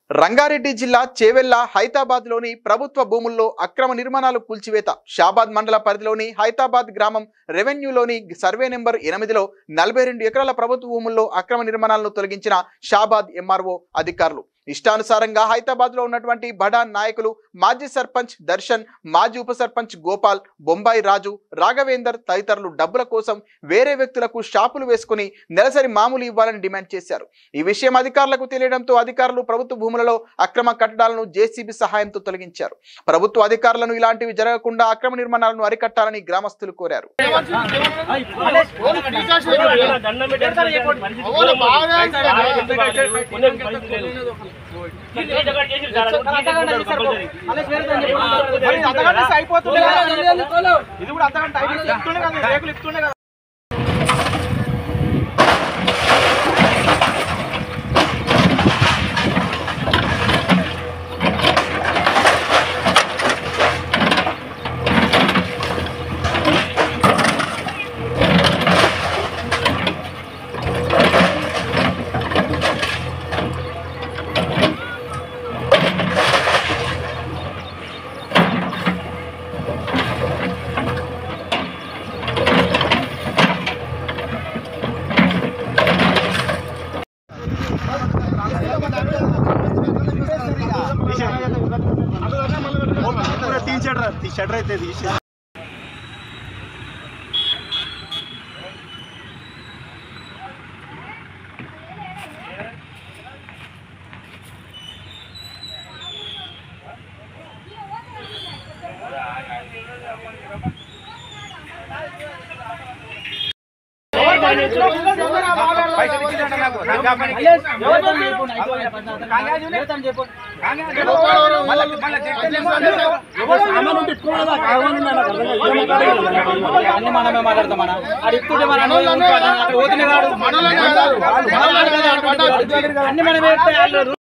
రంగారెడ్డి జిల్లా చేవెళ్ల హైతాబాద్ లోని ప్రభుత్వ భూముల్లో అక్రమ నిర్మాణాలు కూల్చివేత. షాబాద్ మండల పరిధిలోని హైతాబాద్ గ్రామం రెవెన్యూలోని సర్వే నెంబర్ 8లో 42 ఎకరాల ప్రభుత్వ భూముల్లో అక్రమ నిర్మాణాలను తొలగించిన షాబాద్ ఎంఆర్ఓ అధికారులు. ఇష్టానుసారంగా హైతాబాద్ లో ఉన్నటువంటి బడా నాయకులు మాజీ సర్పంచ్ దర్శన్, మాజీ ఉప సర్పంచ్ గోపాల్, బొంబాయి రాజు, రాఘవేందర్ తదితరులు డబ్బుల కోసం వేరే వ్యక్తులకు షాపులు వేసుకుని నెలసరి మామూలు ఇవ్వాలని డిమాండ్ చేశారు. ఈ విషయం అధికారులకు తెలియడంతో అధికారులు ప్రభుత్వ భూములలో అక్రమ కట్టడాలను జేసీబీ సహాయంతో తొలగించారు. ప్రభుత్వ అధికారులను ఇలాంటివి జరగకుండా అక్రమ నిర్మాణాలను అరికట్టాలని గ్రామస్తులు కోరారు. షటర్ అయితే తీసి అన్ని మనమే మాట్లాడతామన్నా అన్ని మనమే